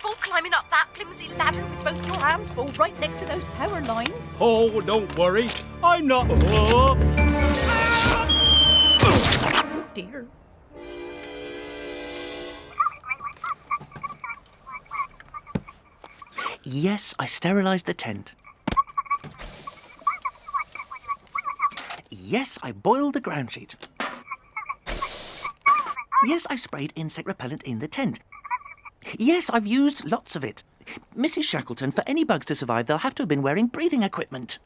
careful climbing up that flimsy ladder with both your hands full right next to those power lines. Oh, don't worry. I'm not... Oh, Oh, dear. Yes, I sterilised the tent. Yes, I boiled the ground sheet. Yes, I sprayed insect repellent in the tent. Yes, I've used lots of it. Mrs. Shackleton, for any bugs to survive, they'll have to have been wearing breathing equipment.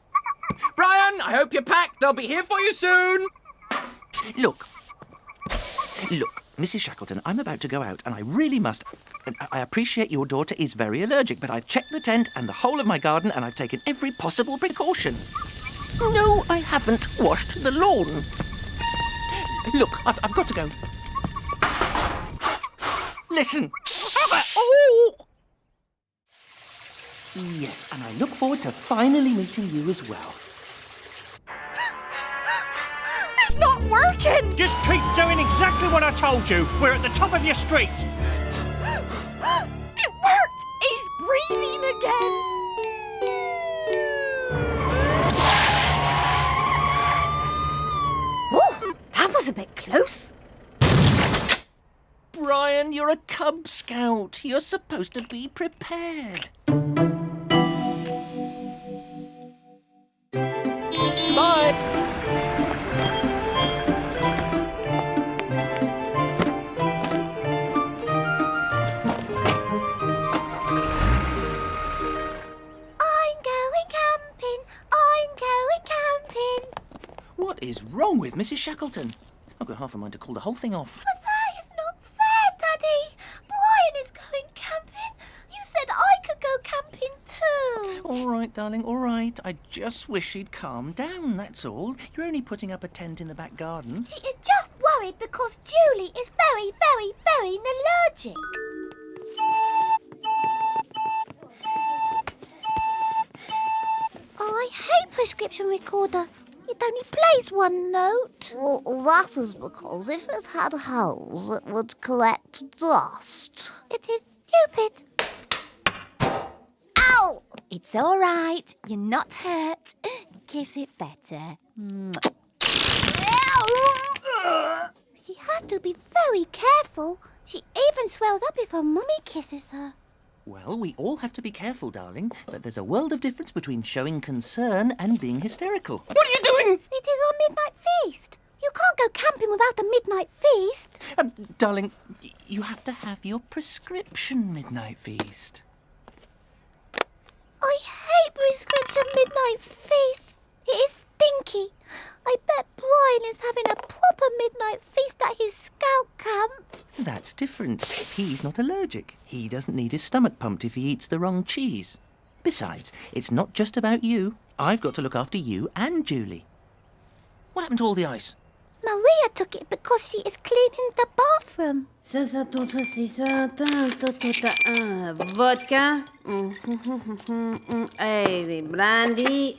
Brian, I hope you're packed. They'll be here for you soon. Look, Mrs. Shackleton, I'm about to go out and I really must... I appreciate your daughter is very allergic, but I've checked the tent and the whole of my garden and I've taken every possible precaution. No, I haven't washed the lawn. Look, I've got to go. Listen. Oh! Yes, and I look forward to finally meeting you as well. It's not working! Just keep doing exactly what I told you. We're at the top of your street. It worked! He's breathing again! Oh, that was a bit close. Brian, you're a Cub Scout. You're supposed to be prepared. Bye. What is wrong with Mrs. Shackleton? I've got half a mind to call the whole thing off. But that is not fair, Daddy. Brian is going camping. You said I could go camping too. All right, darling, all right. I just wish she'd calm down, that's all. You're only putting up a tent in the back garden. She is just worried because Julie is very, very, very allergic. Oh, I hate prescription recorder. It only plays one note. Well, that is because if it had holes, it would collect dust. It is stupid. Ow! It's all right. You're not hurt. Kiss it better. She has to be very careful. She even swells up if her mummy kisses her. Well, we all have to be careful, darling, but there's a world of difference between showing concern and being hysterical. What are you doing? It is our midnight feast. You can't go camping without a midnight feast. Darling, you have to have your prescription midnight feast. I hate prescription midnight feast. It is stinky. I bet Brian is having a proper midnight feast at his scout camp. That's different. He's not allergic. He doesn't need his stomach pumped if he eats the wrong cheese. Besides, it's not just about you. I've got to look after you and Julie. What happened to all the ice? Maria took it because she is cleaning the bathroom. Vodka, brandy,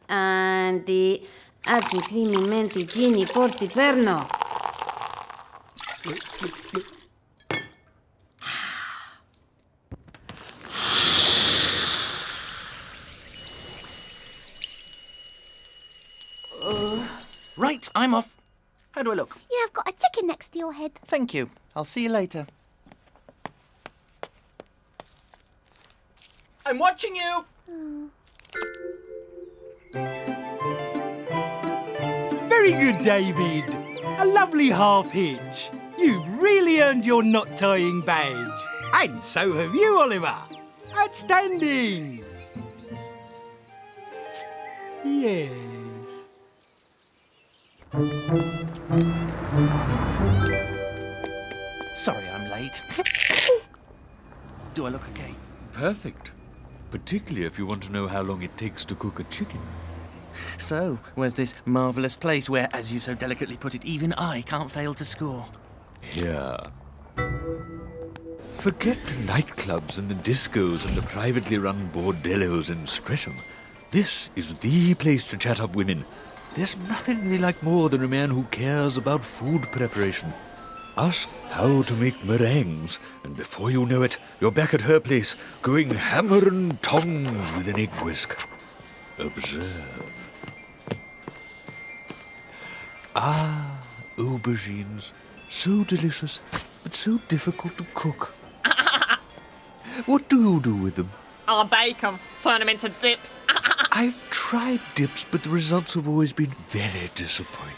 and the altri menti gini porti perno. Right, I'm off. How do I look? You have got a chicken next to your head. Thank you. I'll see you later. I'm watching you! Very good, David. A lovely half-hitch. You've really earned your knot-tying badge. And so have you, Oliver. Outstanding. Yes. Sorry I'm late. Do I look okay? Perfect. Particularly if you want to know how long it takes to cook a chicken. So, where's this marvellous place where, as you so delicately put it, even I can't fail to score? Here. Forget nightclubs and the discos and the privately run bordellos in Streatham. This is the place to chat up women. There's nothing they like more than a man who cares about food preparation. Ask how to make meringues, and before you know it, you're back at her place, going hammer and tongs with an egg whisk. Observe. Ah, aubergines. So delicious, but so difficult to cook. What do you do with them? I bake them, turn them into dips. I've tried dips, but the results have always been very disappointing.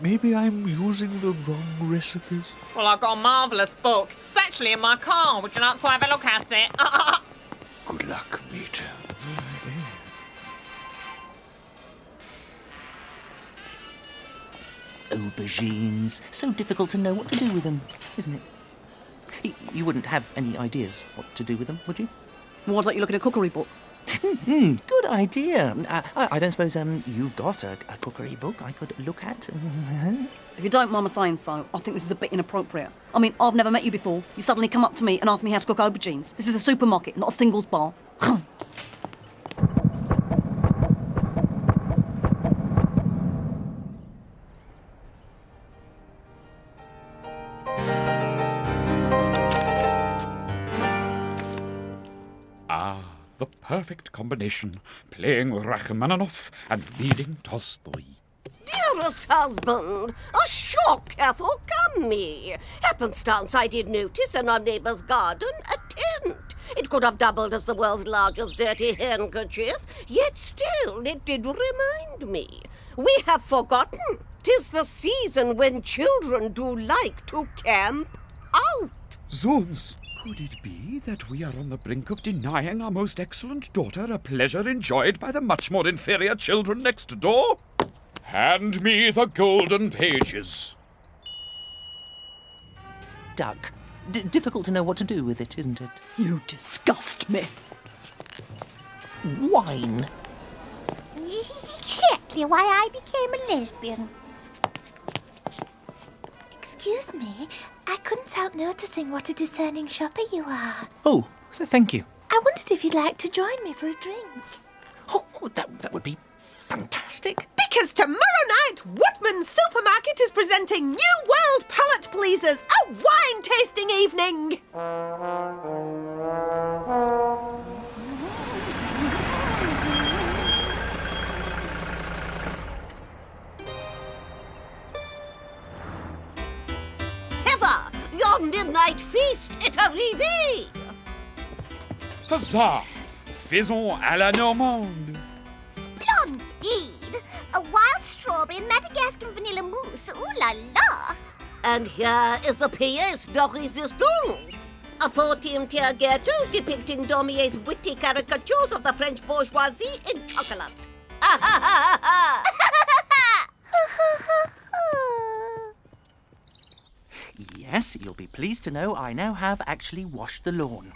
Maybe I'm using the wrong recipes. Well, I've got a marvellous book. It's actually in my car. Would you like to have a look at it? Good luck, mate. Aubergines. So difficult to know what to do with them, isn't it? You wouldn't have any ideas what to do with them, would you? Why don't you look at a cookery book? Good idea. I don't suppose you've got a cookery book I could look at? If you don't mind my saying so, I think this is a bit inappropriate. I mean, I've never met you before. You suddenly come up to me and ask me how to cook aubergines. This is a supermarket, not a singles bar. The perfect combination, playing Rachmaninoff and reading Tolstoy. Dearest husband, a shock hath o'ercome me. Happenstance I did notice in our neighbour's garden a tent. It could have doubled as the world's largest dirty handkerchief, yet still it did remind me. We have forgotten 'tis the season when children do like to camp out. Zoons! Could it be that we are on the brink of denying our most excellent daughter a pleasure enjoyed by the much more inferior children next door? Hand me the golden pages. Duck. Difficult to know what to do with it, isn't it? You disgust me. Wine. This is exactly why I became a lesbian. Excuse me, I couldn't help noticing what a discerning shopper you are. Oh, thank you. I wondered if you'd like to join me for a drink. Oh, that would be fantastic. Because tomorrow night, Woodman's Supermarket is presenting New World Palate Pleasers, a wine-tasting evening. Heather, your midnight feast est arrivé. Huzzah! Faisons à la Normande. Splendid! A wild strawberry and Madagascar vanilla mousse, ooh la la! And here is the pièce de résistance. A 14-tier ghetto depicting Daumier's witty caricatures of the French bourgeoisie in chocolate. Yes, you'll be pleased to know I now have actually washed the lawn.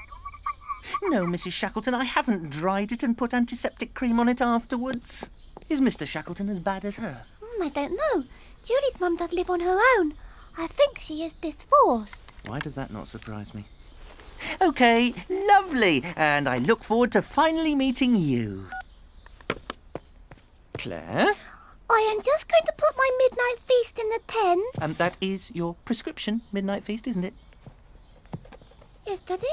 No, Mrs. Shackleton, I haven't dried it and put antiseptic cream on it afterwards. Is Mr. Shackleton as bad as her? I don't know. Julie's mum does live on her own. I think she is divorced. Why does that not surprise me? OK, lovely. And I look forward to finally meeting you. Claire? I am just going to put my midnight feast in the tent. That is your prescription midnight feast, isn't it? Yes, Daddy?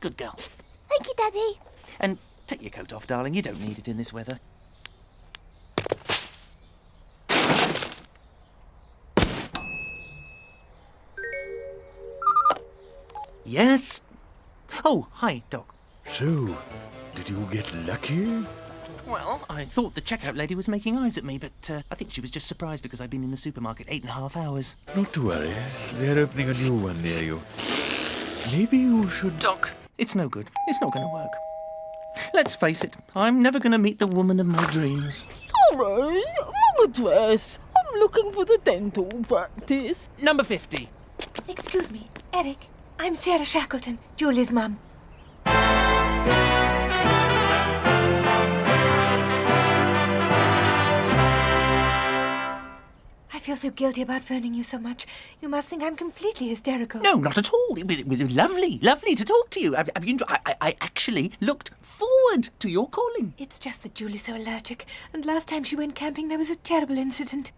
Good girl. Thank you, Daddy. And take your coat off, darling. You don't need it in this weather. Yes? Oh, hi, Doc. So, did you get lucky? Well, I thought the checkout lady was making eyes at me, but I think she was just surprised because I'd been in the supermarket 8.5 hours. Not to worry. They're opening a new one near you. Maybe you should... Doc, it's no good. It's not going to work. Let's face it, I'm never going to meet the woman of my dreams. Sorry, wrong address. I'm looking for the dental practice. Number 50. Excuse me, Eric. I'm Sarah Shackleton, Julie's mum. I feel so guilty about phoning you so much. You must think I'm completely hysterical. No, not at all. It was lovely to talk to you. I actually looked forward to your calling. It's just that Julie's so allergic, and last time she went camping there was a terrible incident.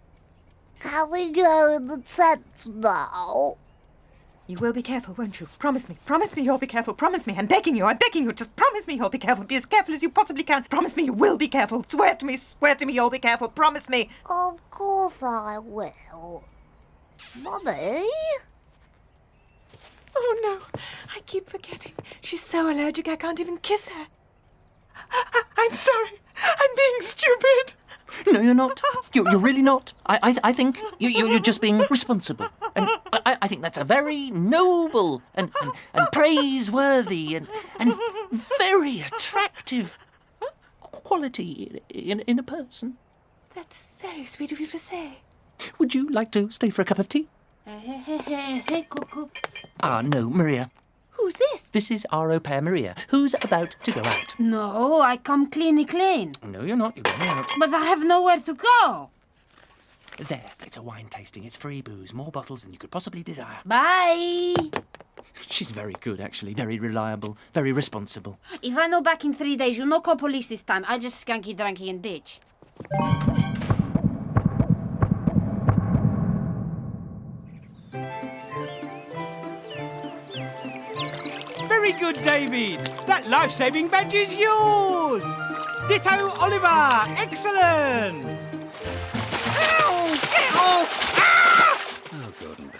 Can we go in the tent now? You will be careful, won't you? Promise me. Promise me you'll be careful. Promise me. I'm begging you. I'm begging you. Just promise me you'll be careful. Be as careful as you possibly can. Promise me you will be careful. Swear to me you'll be careful. Promise me. Of course I will. Mummy? Oh, no. I keep forgetting. She's so allergic I can't even kiss her. I'm sorry. I'm being stupid. No, you're not. You're really not. I think you're just being responsible. And I think that's a very noble and praiseworthy and very attractive quality in a person. That's very sweet of you to say. Would you like to stay for a cup of tea? Hey, Cuckoo. No, Maria. Who's this? This is our au pair, Maria, who's about to go out. No, I come clean. No, you're not. You're going out. But I have nowhere to go. There, it's a wine tasting. It's free booze, more bottles than you could possibly desire. Bye. She's very good, actually. Very reliable, very responsible. If I know back in 3 days, you'll no call police this time. I just skunky, drunky, and ditch. Very good, David. That life-saving badge is yours. Ditto, Oliver. Excellent. Ow! Get off! Ah! Oh, Gordon,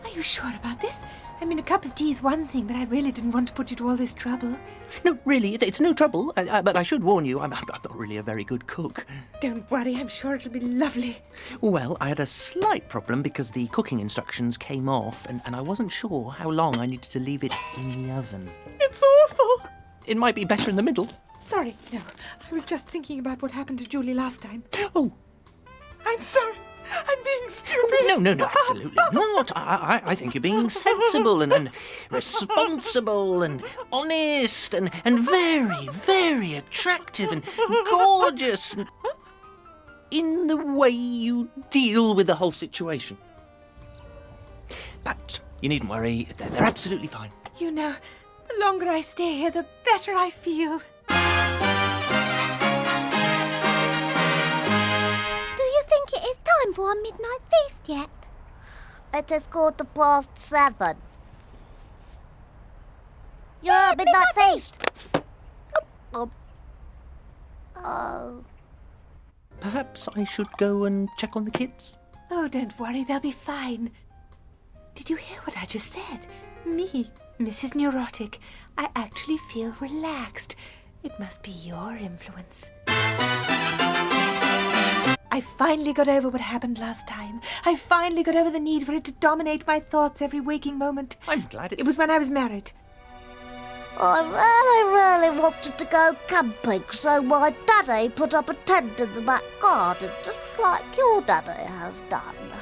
Are you sure about this? I mean, a cup of tea is one thing, but I really didn't want to put you to all this trouble. No, really, it's no trouble. But I should warn you, I'm not really a very good cook. Don't worry, I'm sure it'll be lovely. Well, I had a slight problem because the cooking instructions came off, and I wasn't sure how long I needed to leave it in the oven. It's awful. It might be better in the middle. Sorry, no. I was just thinking about what happened to Julie last time. Oh. I'm sorry. I'm being stupid. No, absolutely not. I think you're being sensible and responsible and honest and very, very attractive and gorgeous and in the way you deal with the whole situation. But you needn't worry. They're absolutely fine. You know, the longer I stay here, the better I feel. It is time for a midnight feast yet. It is 7:15. Yeah, midnight feast. Oh. Perhaps I should go and check on the kids? Oh, don't worry, they'll be fine. Did you hear what I just said? Me, Mrs. Neurotic. I actually feel relaxed. It must be your influence. I finally got over what happened last time. I finally got over the need for it to dominate my thoughts every waking moment. I'm glad it was when I was married. I really wanted to go camping, so my daddy put up a tent in the back garden, just like your daddy has done.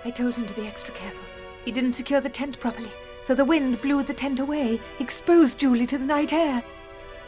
I told him to be extra careful. He didn't secure the tent properly, so the wind blew the tent away, exposed Julie to the night air.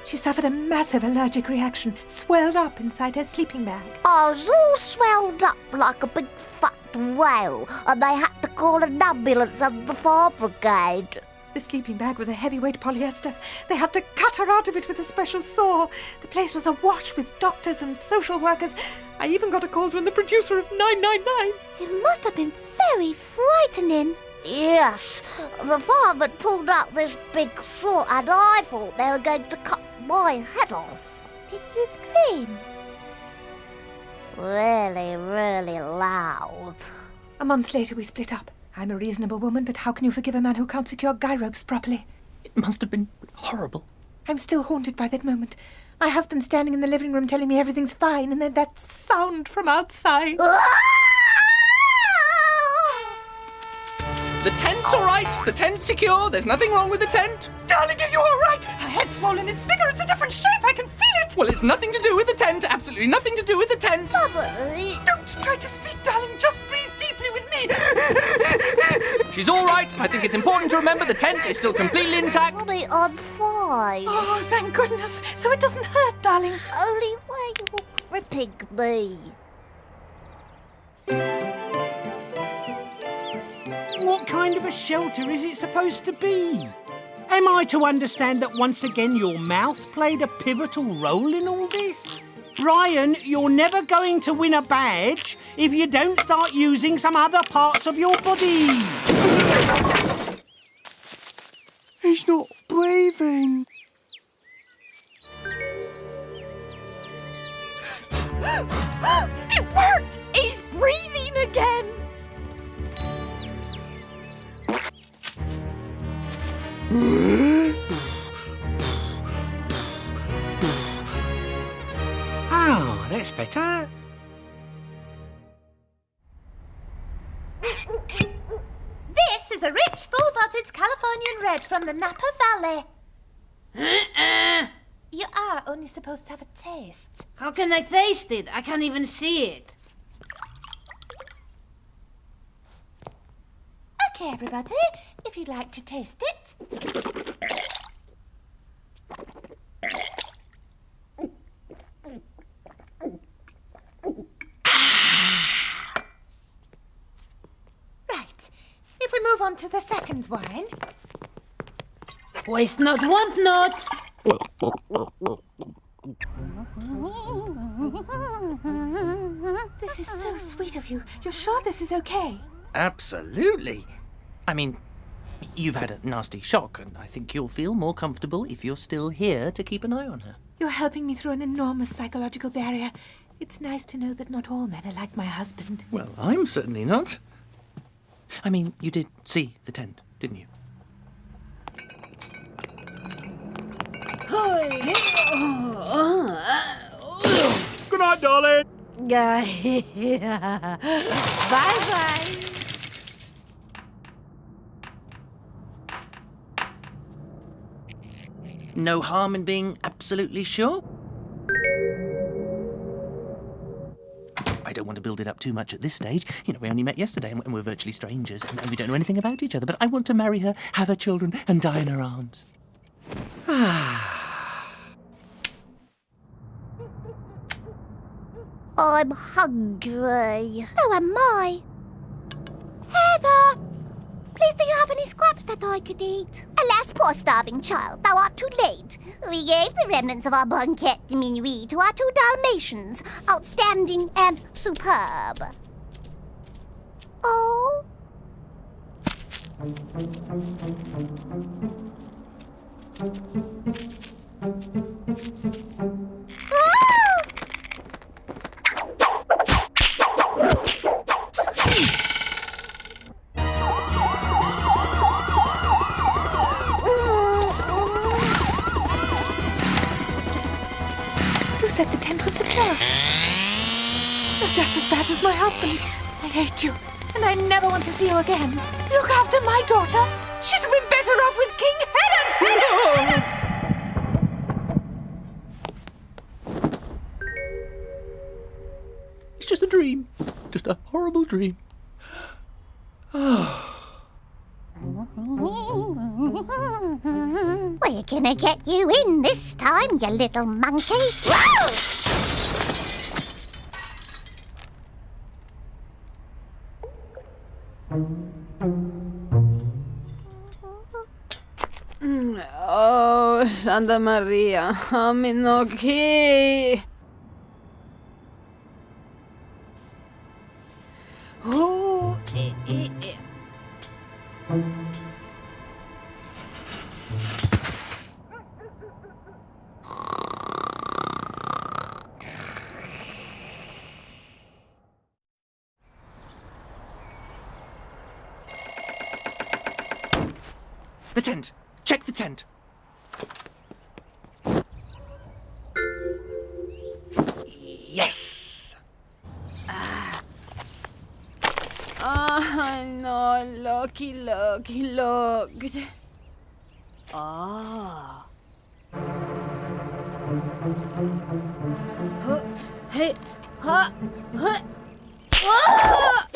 She suffered a massive allergic reaction, swelled up inside her sleeping bag. I was all swelled up like a big fat whale, and they had to call an ambulance and the fire brigade. The sleeping bag was a heavyweight polyester. They had to cut her out of it with a special saw. The place was awash with doctors and social workers. I even got a call from the producer of 999. It must have been very frightening. Yes, the fireman pulled out this big saw and I thought they were going to cut my head off. Did you scream? Really, really loud. A month later we split up. I'm a reasonable woman, but how can you forgive a man who can't secure guy ropes properly? It must have been horrible. I'm still haunted by that moment. My husband standing in the living room telling me everything's fine, and then that sound from outside. The tent's all right. The tent's secure. There's nothing wrong with the tent. Darling, are you all right? Her head's swollen. It's bigger. It's a different shape. I can feel it. Well, it's nothing to do with the tent. Absolutely nothing to do with the tent. Don't try to speak, darling. Just breathe deeply with me. She's all right, and I think it's important to remember the tent is still completely intact. Mommy, I'm fine. Oh, thank goodness. So it doesn't hurt, darling. Only when you're gripping me. What kind of a shelter is it supposed to be? Am I to understand that once again your mouth played a pivotal role in all this? Ryan, you're never going to win a badge if you don't start using some other parts of your body. He's not breathing. It worked! He's breathing again! Oh, that's better. This is a rich, full-bodied Californian red from the Napa Valley. You are only supposed to have a taste. How can I taste it? I can't even see it. Okay, everybody, if you'd like to taste it. Right, if we move on to the second wine. Waste not, want not. This is so sweet of you. You're sure this is okay? Absolutely. I mean, you've had a nasty shock, and I think you'll feel more comfortable if you're still here to keep an eye on her. You're helping me through an enormous psychological barrier. It's nice to know that not all men are like my husband. Well, I'm certainly not. I mean, you did see the tent, didn't you? Good night, darling. Bye-bye. No harm in being absolutely sure? I don't want to build it up too much at this stage. You know, we only met yesterday and we're virtually strangers and we don't know anything about each other, but I want to marry her, have her children, and die in her arms. I'm hungry. So am I. Heather! Please, do you have any scraps that I could eat? Alas, poor starving child, thou art too late. We gave the remnants of our banquette de minuit to our 2 Dalmatians, outstanding and superb. Oh? You said the tent was secure. You're just as bad as my husband. I hate you, and I never want to see you again. Look after my daughter. She'd have been better off with King Herod. It's just a dream. Just a horrible dream. We're gonna get you in this time, you little monkey. Oh, Santa Maria, I'm in okay. Oh, The tent! Check the tent! Yes! I know, lucky, looked. Ah. Hey, ha, ha. Ah!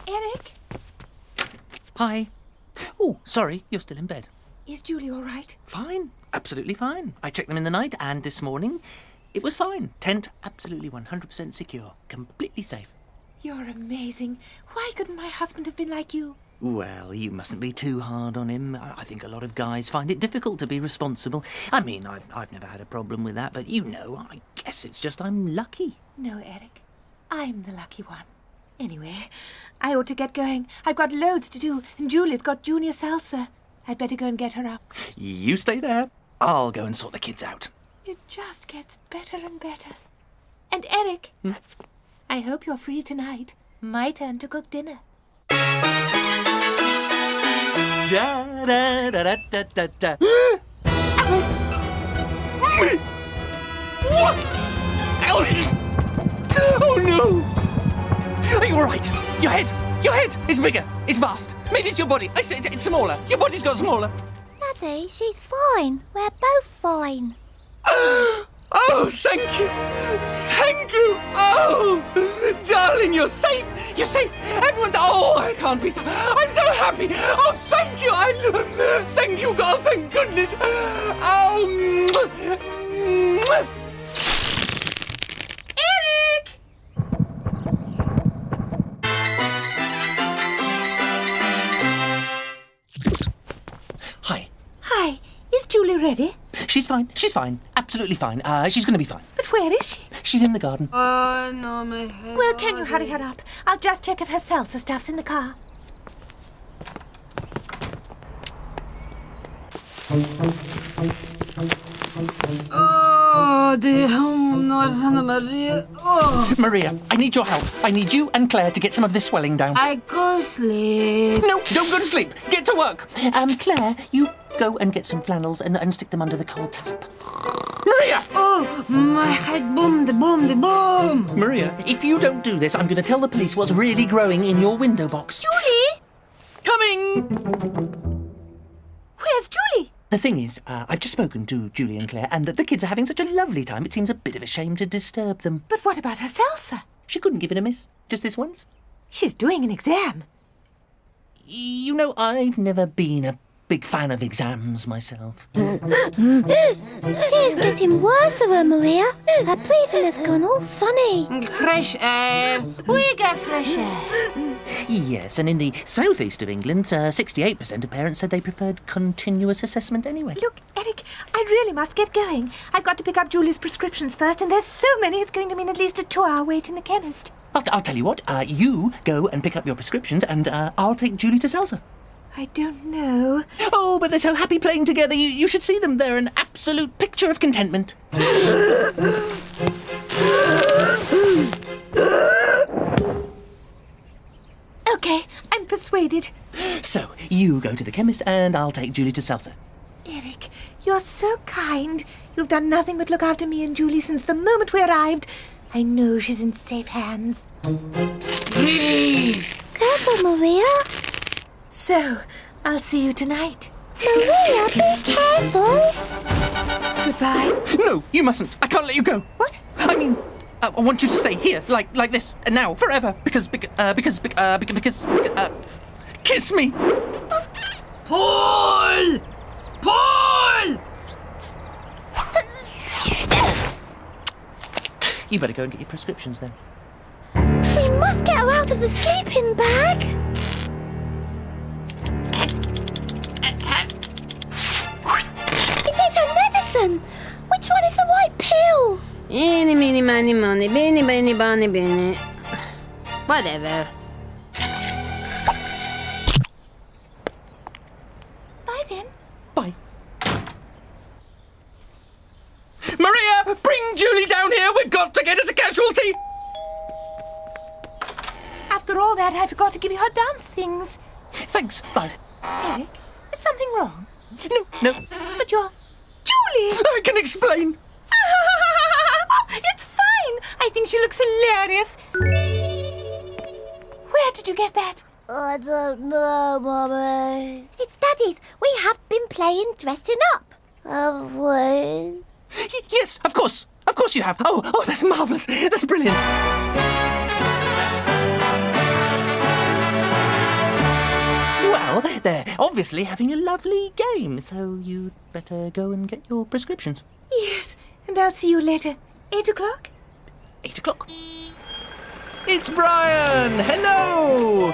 Eric, Hi. Oh, sorry, you're still in bed. is Julie all right? Fine. Absolutely fine. I checked them in the night, and this morning, it was fine. Tent absolutely 100% secure. Completely safe. You're amazing. Why couldn't my husband have been like you? Well, you mustn't be too hard on him. I think a lot of guys find it difficult to be responsible. I mean, I've never had a problem with that, but you know, I guess it's just I'm lucky. No, Eric. I'm the lucky one. Anyway, I ought to get going. I've got loads to do, and Julie's got junior salsa. I'd better go and get her up. You stay there. I'll go and sort the kids out. It just gets better and better. And Eric, I hope you're free tonight. My turn to cook dinner. Da, da, da, da, da, da. What? Oh no! Are you all right? Your head is bigger. It's vast. Maybe it's your body. I said it's smaller. Your body's got smaller. Daddy, she's fine. We're both fine. Oh, thank you. Thank you. Oh, darling, you're safe. You're safe. Everyone's... Oh, I can't be so... I'm so happy. Oh, thank you. Thank you, God. Thank goodness. Oh. Eric! Hi. Hi. Is Julie ready? She's fine. She's fine. Absolutely fine. She's going to be fine. But where is she? She's in the garden. Oh, no, my head. Well, can you hurry her up? I'll just check if her salsa stuff's in the car. Oh, det är Maria. Oh. Maria, I need your help. I need you and Claire to get some of this swelling down. I go sleep. No, don't go to sleep. Get to work. Claire, you go and get some flannels and stick them under the cold tap. Maria! Oh, my head boom, the boom. Maria, if you don't do this, I'm going to tell the police what's really growing in your window box. Julie! Coming! Where's Julie? The thing is, I've just spoken to Julie and Claire, and the kids are having such a lovely time, it seems a bit of a shame to disturb them. But what about her salsa? She couldn't give it a miss. Just this once. She's doing an exam. You know, I've never been a big fan of exams myself. She's getting worse, Maria. Her breathing has gone all funny. Fresh air. We got fresh air. Yes, and in the southeast of England, 68% of parents said they preferred continuous assessment anyway. Look, Eric, I really must get going. I've got to pick up Julie's prescriptions first, and there's so many it's going to mean at least a 2-hour wait in the chemist. I'll tell you what, you go and pick up your prescriptions, and I'll take Julie to salsa. I don't know. Oh, but they're so happy playing together. You should see them. They're an absolute picture of contentment. Okay, I'm persuaded. So, you go to the chemist, and I'll take Julie to salsa. Eric, you're so kind. You've done nothing but look after me and Julie since the moment we arrived. I know she's in safe hands. Careful, Maria. So, I'll see you tonight. Maria, be careful. Goodbye. No, you mustn't. I can't let you go. What? I mean, I want you to stay here, like this, and now, forever, because, kiss me. Paul! You better go and get your prescriptions then. We must get her out of the sleeping bag. It is her medicine. Which one is the right pill? Eeny, meeny, miny, money, beeny, beeny, bonny, beeny. Whatever. Bye then. Bye. Maria, bring Julie down here. We've got to get her to casualty. After all that, I forgot to give you her dance things. Thanks. Bye. Eric, is something wrong? No. But you're... Julie! I can explain. It's fine. I think she looks hilarious. Where did you get that? I don't know, Mummy. It's Daddy's. We have been playing dressing up. Have we? Yes, of course. Of course you have. Oh, that's marvellous. That's brilliant. Well, they're obviously having a lovely game, so you'd better go and get your prescriptions. Yes, and I'll see you later. 8 o'clock? 8 o'clock. It's Brian! Hello!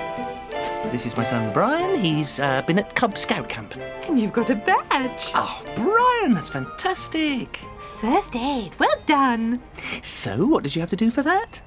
This is my son Brian. He's been at Cub Scout camp. And you've got a badge. Oh, Brian, that's fantastic. First aid. Well done. So, what did you have to do for that?